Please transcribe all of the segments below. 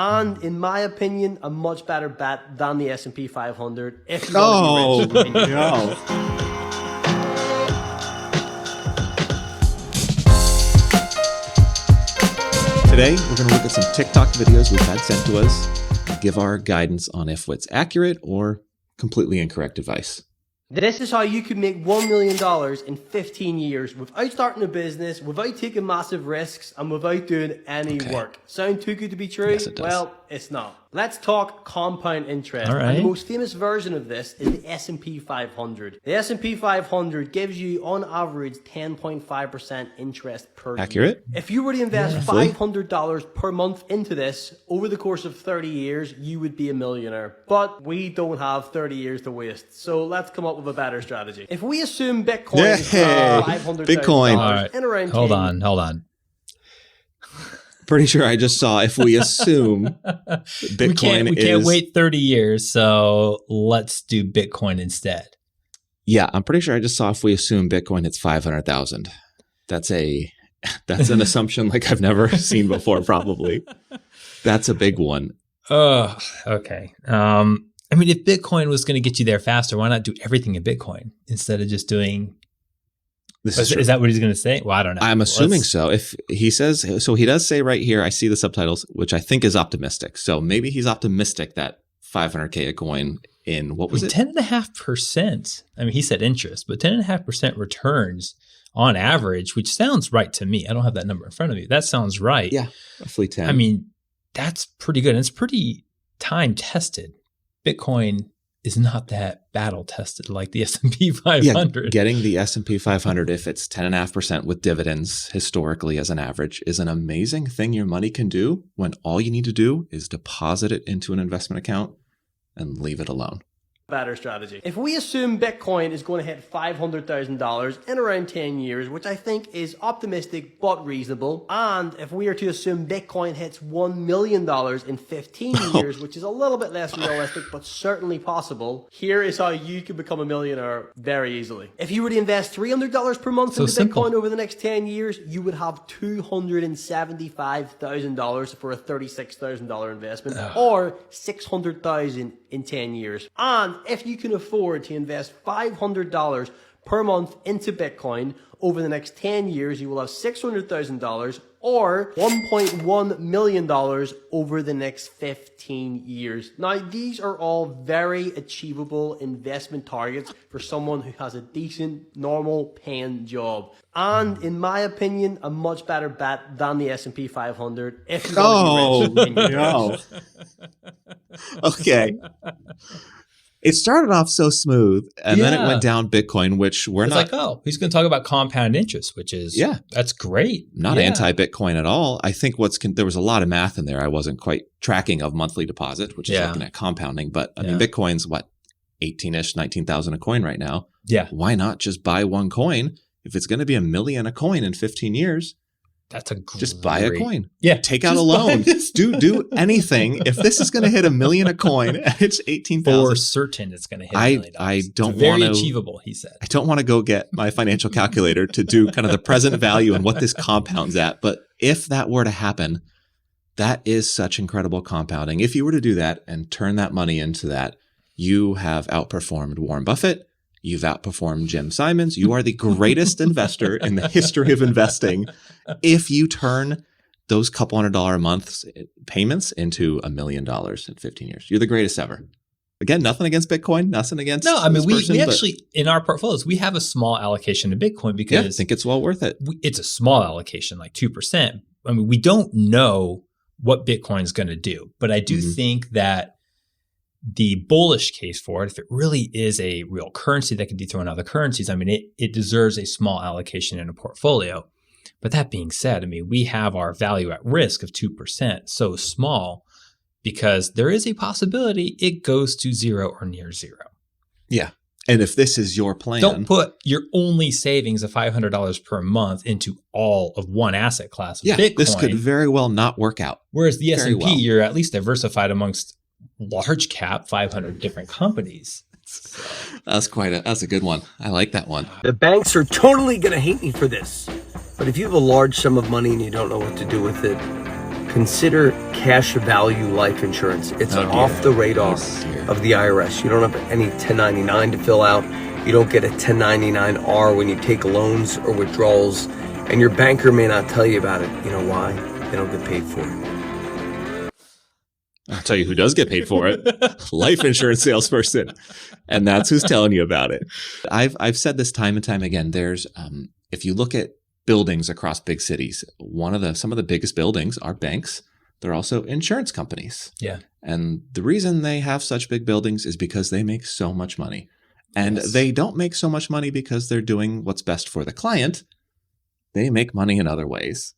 And in my opinion, a much better bet than the S&P 500 if you want to be rich. No. Today, we're going to look at some TikTok videos we've had sent to us and give our guidance on if it's accurate or completely incorrect advice. This is how you could make $1 million in 15 years without starting a business, without taking massive risks, and without doing any work. Sound too good to be true? Yes, it does. Well, it's not. Let's talk compound interest. All right. And the most famous version of this is the S&P 500. The S&P 500 gives you, on average, 10.5% interest per year. Accurate? If you were to invest Roughly. $500 per month into this, over the course of 30 years, you would be a millionaire. But we don't have 30 years to waste. So let's come up with a better strategy. If we assume Bitcoin is $500,000 Bitcoin. in around Hold 10 on. Pretty sure I just saw if we assume Bitcoin we can't wait 30 years, so let's do Bitcoin instead. Yeah, I'm pretty sure I just saw if we assume Bitcoin hits 500,000. That's an assumption like I've never seen before, probably. That's a big one. Oh, okay. I mean, if Bitcoin was going to get you there faster, why not do everything in Bitcoin instead of just doing... Is that what he's going to say? Well, I don't know. I'm assuming so. If he says, so he does say right here, I see the subtitles, which I think is optimistic. So maybe he's optimistic that 500K a coin in, what was it? 10.5%. I mean, he said interest, but 10.5% returns on average, which sounds right to me. I don't have that number in front of me. That sounds right. Yeah, roughly 10. I mean, that's pretty good. And it's pretty time tested. Bitcoin is not that battle tested like the S&P 500. Yeah, getting the S&P 500, if it's 10.5% with dividends historically as an average, is an amazing thing your money can do when all you need to do is deposit it into an investment account and leave it alone. better strategy. If we assume Bitcoin is going to hit $500,000 in around 10 years, which I think is optimistic but reasonable, and if we are to assume Bitcoin hits $1 million in 15 years, which is a little bit less realistic but certainly possible, here is how you could become a millionaire very easily. If you were to invest $300 per month into Bitcoin over the next 10 years, you would have $275,000 for a $36,000 investment, or $600,000 in 10 years. And if you can afford to invest $500 per month into Bitcoin over the next 10 years, you will have $600,000 or $1.1 million over the next 15 years. Now, these are all very achievable investment targets for someone who has a decent, normal paying job. And in my opinion, a much better bet than the S&P 500 if you want to be rich. No. Okay. It started off so smooth, and then it went down Bitcoin, which it's like, oh, he's going to talk about compound interest, which is, that's great. Not anti-Bitcoin at all. I think there was a lot of math in there I wasn't quite tracking of monthly deposit, which is looking at compounding. But I mean, Bitcoin's what, 18-ish, 19,000 a coin right now. Yeah. Why not just buy one coin? If it's going to be $1 million a coin in 15 years, that's just buy a coin. Yeah. Take out a loan. Do anything. If this is going to hit $1 million a coin, it's 18,000. For certain it's going to hit $1 million. I don't want to. Very achievable, he said. I don't want to go get my financial calculator to do kind of the present value and what this compounds at. But if that were to happen, that is such incredible compounding. If you were to do that and turn that money into that, you have outperformed Warren Buffett. You've outperformed Jim Simons. You are the greatest investor in the history of investing if you turn those couple $100 a month payments into $1 million in 15 years. You're the greatest ever. Again, nothing against Bitcoin, nothing against we actually, in our portfolios, we have a small allocation to Bitcoin because I think it's well worth it. It's a small allocation, like 2%. I mean, we don't know what Bitcoin is going to do, but I do think that the bullish case for it, if it really is a real currency that can dethrone other currencies, I mean, it deserves a small allocation in a portfolio. But that being said, I mean, we have our value at risk of 2%, so small, because there is a possibility it goes to zero or near zero. Yeah. And if this is your plan, don't put your only savings of $500 per month into all of one asset class. Bitcoin, this could very well not work out. Whereas the S&P, you're at least diversified amongst large cap 500 different companies. So. That's a good one. I like that one. The banks are totally going to hate me for this. But if you have a large sum of money and you don't know what to do with it, consider cash value life insurance. It's off the radar of the IRS. You don't have any 1099 to fill out. You don't get a 1099-R when you take loans or withdrawals, and your banker may not tell you about it. You know why? They don't get paid for it. I'll tell you who does get paid for it. Life insurance salesperson. And that's who's telling you about it. I've said this time and time again. There's if you look at buildings across big cities, some of the biggest buildings are banks. They're also insurance companies. Yeah. And the reason they have such big buildings is because they make so much money. And Yes. they don't make so much money because they're doing what's best for the client. They make money in other ways.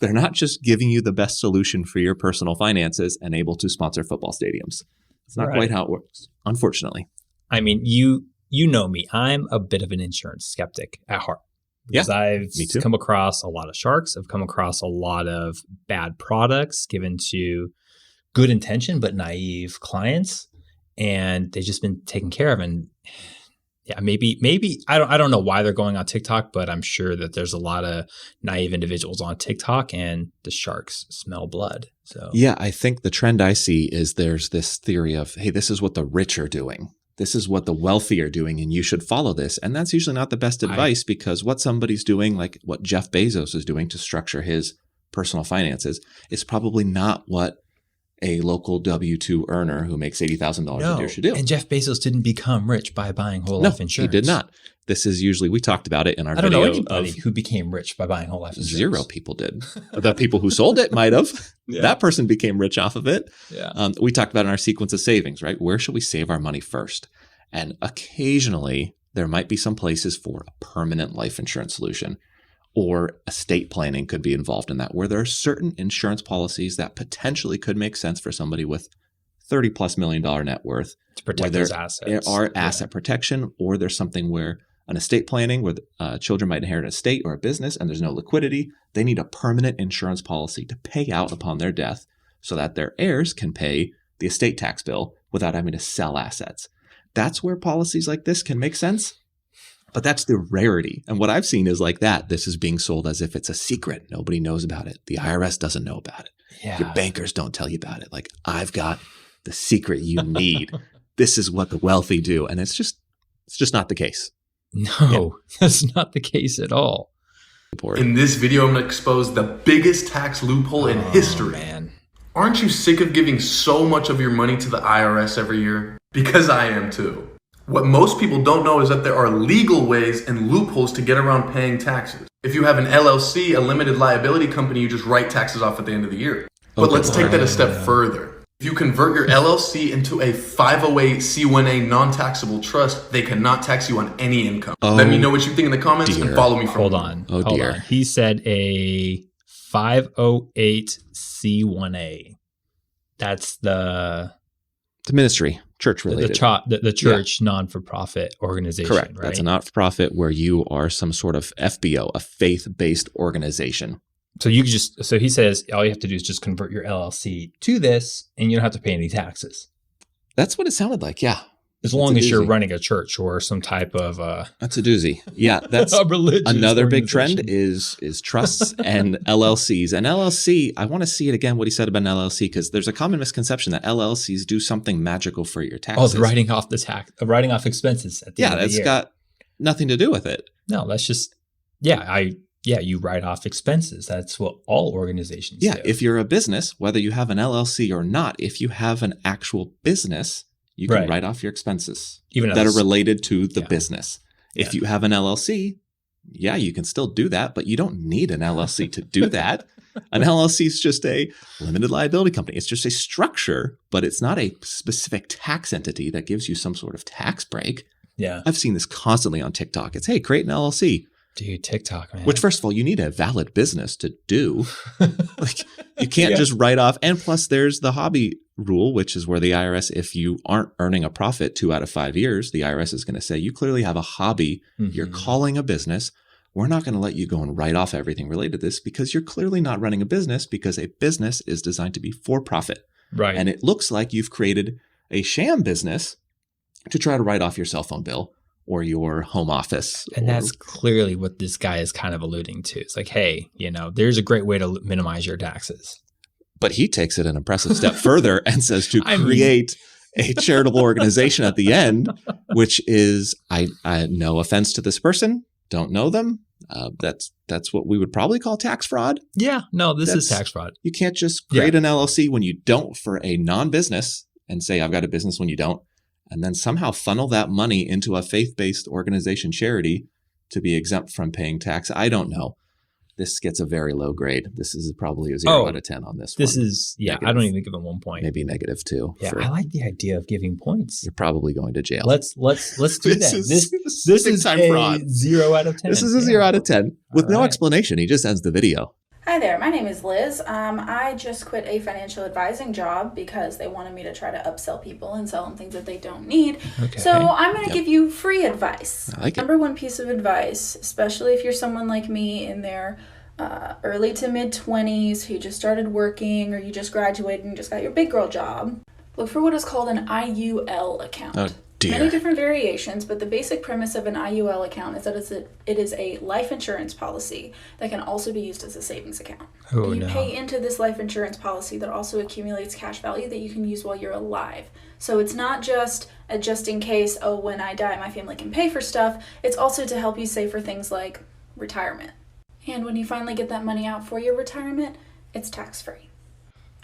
They're not just giving you the best solution for your personal finances and able to sponsor football stadiums. It's not Right. quite how it works, unfortunately. I mean, you know me. I'm a bit of an insurance skeptic at heart. Because I've me too. come across a lot of sharks. I've come across a lot of bad products given to good intention but naive clients, and they've just been taken care of. And yeah, maybe I don't know why they're going on TikTok, but I'm sure that there's a lot of naive individuals on TikTok, and the sharks smell blood. So Yeah, I think the trend I see is there's this theory of, hey, this is what the rich are doing. This is what the wealthy are doing, and you should follow this. And that's usually not the best advice, because what somebody's doing, like what Jeff Bezos is doing to structure his personal finances, is probably not what a local W-2 earner who makes $80,000 a year should do. And Jeff Bezos didn't become rich by buying whole No, life insurance. he did not. This is usually, we talked about it in our I don't video know anybody of who became rich by buying whole life insurance. 0 people did. The people who sold it might have. Yeah. That person became rich off of it. Yeah. We talked about in our sequence of savings, right? Where should we save our money first? And occasionally there might be some places for a permanent life insurance solution, or estate planning could be involved in that, where there are certain insurance policies that potentially could make sense for somebody with $30+ million net worth To protect where those there assets. are asset protection, or there's something where an estate planning where children might inherit an estate or a business and there's no liquidity. They need a permanent insurance policy to pay out upon their death so that their heirs can pay the estate tax bill without having to sell assets. That's where policies like this can make sense. But that's the rarity. And what I've seen is like that. This is being sold as if it's a secret. Nobody knows about it. The IRS doesn't know about it. Yeah. Your bankers don't tell you about it. Like, I've got the secret you need. This is what the wealthy do. And it's just not the case. No, that's not the case at all. In this video, I'm going to expose the biggest tax loophole in history. Man. Aren't you sick of giving so much of your money to the IRS every year? Because I am too. What most people don't know is that there are legal ways and loopholes to get around paying taxes. If you have an LLC, a limited liability company, you just write taxes off at the end of the year. But let's take that a step further. If you convert your LLC into a 508c1a non-taxable trust, they cannot tax you on any income. Let me know what you think in the comments and follow me from Hold on. Oh, Hold dear. on. He said a 508c1a. That's the ministry, church related. the church non-for-profit organization. Correct. Right? That's a not-for-profit where you are some sort of FBO, a faith-based organization. So you could just, so he says all you have to do is just convert your LLC to this, and you don't have to pay any taxes. That's what it sounded like. Yeah. As long a as you're doozy. running a church or some type of That's a doozy. Yeah. That's a religious another big trend organization. is trusts and LLCs. And LLC, I want to see it again, what he said about an LLC, because there's a common misconception that LLCs do something magical for your Oh, taxes. the writing off writing off expenses at the end of the that's year. got nothing to do with it. No, that's just you write off expenses. That's what all organizations Yeah. do. If you're a business, whether you have an LLC or not, if you have an actual business, you can Right. write off your expenses Even that as- are related to the yeah. business. If Yeah. you have an LLC, yeah, you can still do that, but you don't need an LLC to do that. An LLC is just a limited liability company. It's just a structure, but it's not a specific tax entity that gives you some sort of tax break. Yeah. I've seen this constantly on TikTok. It's, hey, create an LLC. Dude, TikTok, man. Which, first of all, you need a valid business to do. Like, you can't just write off. And plus, there's the hobby rule, which is where the IRS, if you aren't earning a profit 2 out of 5 years, the IRS is going to say, you clearly have a hobby. You're calling a business. We're not going to let you go and write off everything related to this because you're clearly not running a business, because a business is designed to be for profit. Right. And it looks like you've created a sham business to try to write off your cell phone bill or your home office. And or- that's clearly what this guy is kind of alluding to. It's like, hey, there's a great way to minimize your taxes. But he takes it an impressive step further and says to I mean- create a charitable organization at the end, which is, I no offense to this person, don't know them. That's what we would probably call tax fraud. Yeah, no, this is That's- tax fraud. You can't just create an LLC when you don't for a non-business and say, I've got a business when you don't, and then somehow funnel that money into a faith-based organization charity to be exempt from paying tax. I don't know. This gets a very low grade. This is probably a 0 out of 10 on this one. This is, I don't Negative. even give it 1 point. Maybe -2. Yeah, for- I like the idea of giving points. You're probably going to jail. Let's do This that. is- This this is big time a fraud. 0 out of 10. This is a Yeah. 0 out of 10 with All no right. explanation. He just ends the video. Hi there, my name is Liz. I just quit a financial advising job because they wanted me to try to upsell people and sell them things that they don't need. Okay. So I'm going to Yep. give you free advice. I like it. Number one piece of advice, especially if you're someone like me in their early to mid 20s who just started working or you just graduated and just got your big girl job, look for what is called an IUL account. Oh, dear. Many different variations, but the basic premise of an IUL account is that it is a life insurance policy that can also be used as a savings account. Oh, You no. pay into this life insurance policy that also accumulates cash value that you can use while you're alive. So it's not just a just in case, oh, when I die, my family can pay for stuff. It's also to help you save for things like retirement. And when you finally get that money out for your retirement, it's tax free.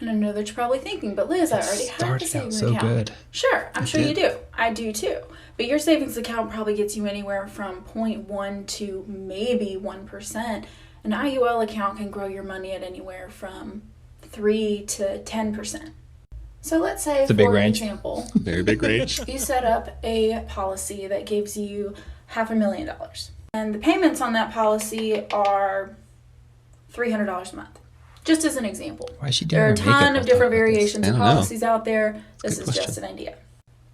And I know that you're probably thinking, but Liz, I already have a Started out savings so account. good. Sure, I'm sure you did. do. I do too. But your savings account probably gets you anywhere from 0.1 to maybe 1%. An IUL account can grow your money at anywhere from 3 to 10%. So let's say, a big for range. example, Very big range. you set up a policy that gives you $500,000. And the payments on that policy are $300 a month. Just as an example. Why is she doing There are a her makeup ton while of different talking about this? variations I of don't know. policies out there. This good is just question. an idea.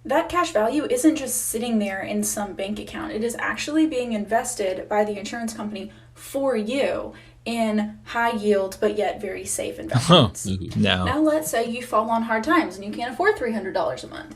That cash value isn't just sitting there in some bank account. It is actually being invested by the insurance company for you in high yield but yet very safe investments. No. Now let's say you fall on hard times and you can't afford $300 a month.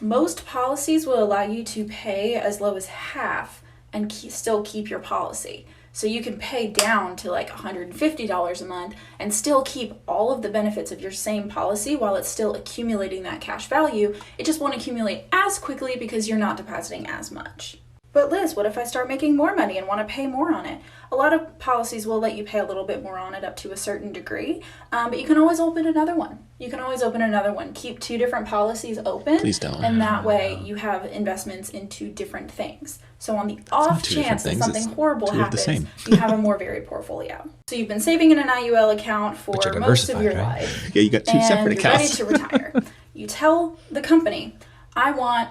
Most policies will allow you to pay as low as half and still keep your policy. So you can pay down to like $150 a month and still keep all of the benefits of your same policy while it's still accumulating that cash value. It just won't accumulate as quickly because you're not depositing as much. But Liz, what if I start making more money and want to pay more on it? A lot of policies will let you pay a little bit more on it up to a certain degree, but you can always open another one. Keep 2 different policies open. Please don't. And that way you have investments into different things. So on the off 2 different chance that things, something it's horrible 2 of the happens, same. you have a more varied portfolio. So you've been saving in an IUL account for But you're most of your diversified, right? life. Yeah, you got 2 And separate you're ready accounts. to retire. You tell the company, I want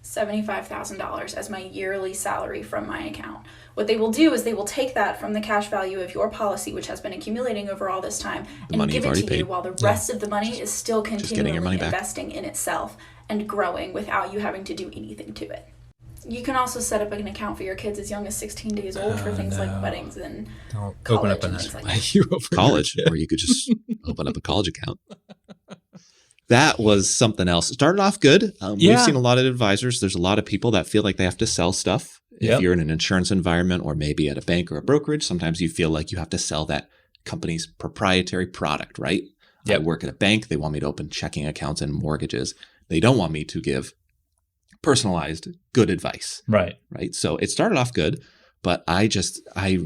$75,000 as my yearly salary from my account. What they will do is they will take that from the cash value of your policy, which has been accumulating over all this time, and money give you've it to already you paid. while the rest of the money is still getting continually your money back. investing in itself and growing without you having to do anything to it. You can also set up an account for your kids as young as 16 days old for things like weddings and Don't college open up and an things like that. IUL for College, your kid. or you could just open up a college account. That was something else. It started off good. We've Yeah. seen a lot of advisors. There's a lot of people that feel like they have to sell stuff. If Yep. you're in an insurance environment or maybe at a bank or a brokerage, sometimes you feel like you have to sell that company's proprietary product, right? I Yep. work at a bank. They want me to open checking accounts and mortgages. They don't want me to give personalized good advice. Right. Right. So it started off good, but I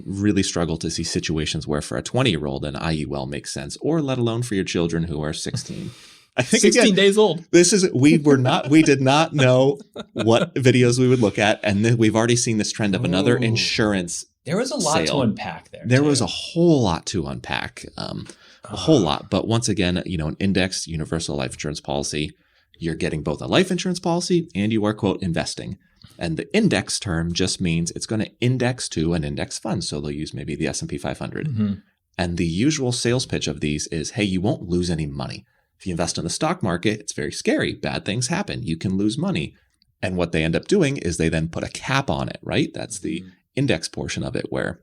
really struggle to see situations where for a 20-year-old an IUL makes sense, or let alone for your children who are 16. I think 16 again, days old. we did not know what videos we would look at. And then we've already seen this trend of another Ooh. insurance. There was a lot Sale. to unpack there. There too. was a whole lot to unpack, a whole lot. But once again, an indexed universal life insurance policy, you're getting both a life insurance policy and you are, quote, investing. And the index term just means it's going to index to an index fund. So they'll use maybe the S&P 500. Mhm. And the usual sales pitch of these is, hey, you won't lose any money. If you invest in the stock market, it's very scary. Bad things happen. You can lose money. And what they end up doing is they then put a cap on it, right? That's the index portion of it, where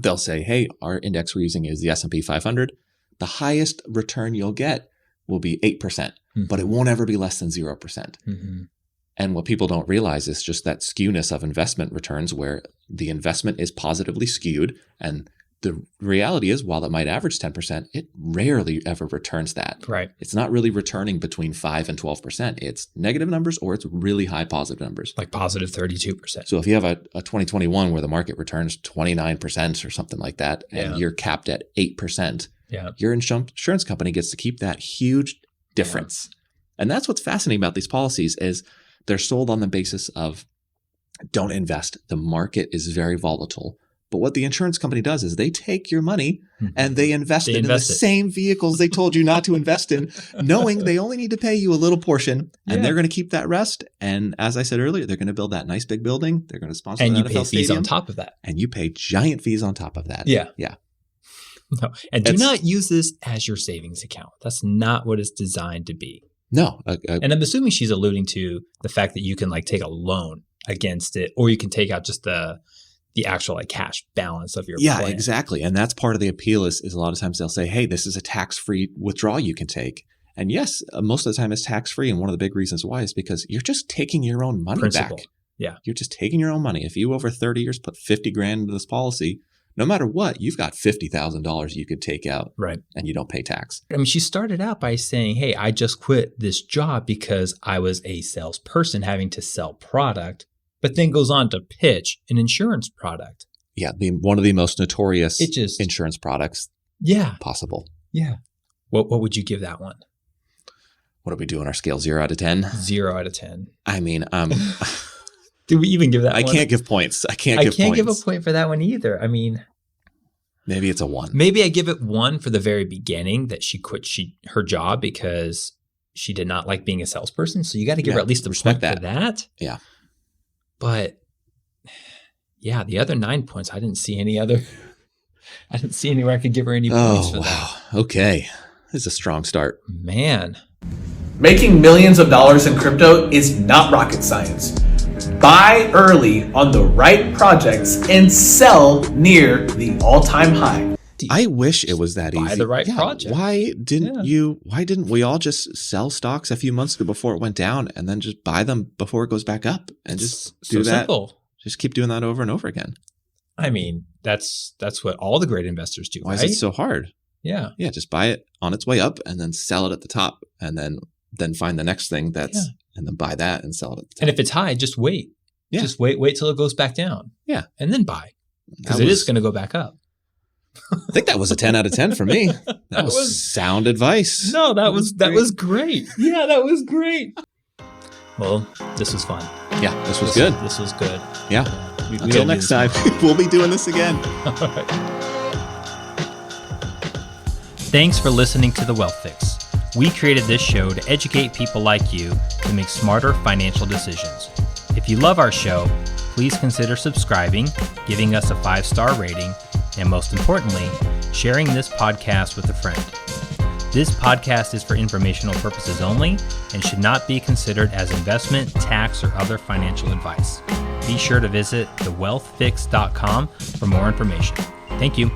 they'll say, hey, our index we're using is the S&P 500. The highest return you'll get will be 8%, but it won't ever be less than 0%. Mhm. And what people don't realize is just that skewness of investment returns, where the investment is positively skewed and the reality is, while it might average 10%, it rarely ever returns that. Right. It's not really returning between 5 and 12%. It's negative numbers or it's really high positive numbers. Like positive 32%. So if you have a 2021 where the market returns 29% or something like that, and you're capped at 8%, your insurance company gets to keep that huge difference. And that's what's fascinating about these policies is they're sold on the basis of don't invest. The market is very volatile. But what the insurance company does is they take your money and they invest it in the same vehicles they told you not to invest in, knowing they only need to pay you a little portion and they're going to keep that rest. And as I said earlier, they're going to build that nice big building. They're going to sponsor and an you NFL pay fees stadium, on top of that. And you pay giant fees on top of that. Yeah. No. And do It's- not use this as your savings account. That's not what it's designed to be. No. And I'm assuming she's alluding to the fact that you can like take a loan against it, or you can take out just the actual like cash balance of your plan. Exactly. And that's part of the appeal is a lot of times they'll say, hey, this is a tax-free withdrawal you can take. And yes, most of the time it's tax-free. And one of the big reasons why is because you're just taking your own money Principal. back. Yeah. You're just taking your own money. If you over 30 years put 50 grand into this policy, no matter what, you've got $50,000 you could take out. Right. And you don't pay tax. I mean, she started out by saying, hey, I just quit this job because I was a salesperson having to sell product, but then goes on to pitch an insurance product. Yeah. One of the most notorious It just- insurance products Yeah. possible. Yeah. What would you give that one? What do we do on our scale? 0 out of 10? 0 out of 10. I mean, Do we even give that I one? can't give points. I can't give give a points. point for that one either. I mean, Maybe it's a 1. maybe I give it 1 for the very beginning that she quit her job because she did not like being a salesperson. So you got to give her Yeah, at least a respect point for that. Yeah. But yeah, the other 9 points, I didn't see anywhere I could give her any points Oh, for wow. that. Okay. This is a strong start. Man. Making millions of dollars in crypto is not rocket science. Buy early on the right projects and sell near the all-time high. I wish it was that Buy easy. the right project. Why didn't we all just sell stocks a few months ago before it went down and then just buy them before it goes back up and just do so that? simple. Just keep doing that over and over again. I mean, that's what all the great investors do, Why right? is it so hard? Yeah. Yeah, just buy it on its way up and then sell it at the top and then find the next thing and then buy that and sell it at the top. And if it's high, just wait. Yeah. Just wait till it goes back down. Yeah. And then buy. Because That it is was- going to go back up. I think that was a 10 out of 10 for me. That was was- sound advice. No, that was great. Yeah, that was great. Well, this was fun. Yeah, this was good. This was good. Yeah. We Until gotta do next this time, we'll be doing this again. All right. Thanks for listening to The Wealth Fix. We created this show to educate people like you to make smarter financial decisions. If you love our show, please consider subscribing, giving us a 5-star rating, and most importantly, sharing this podcast with a friend. This podcast is for informational purposes only and should not be considered as investment, tax, or other financial advice. Be sure to visit thewealthfix.com for more information. Thank you.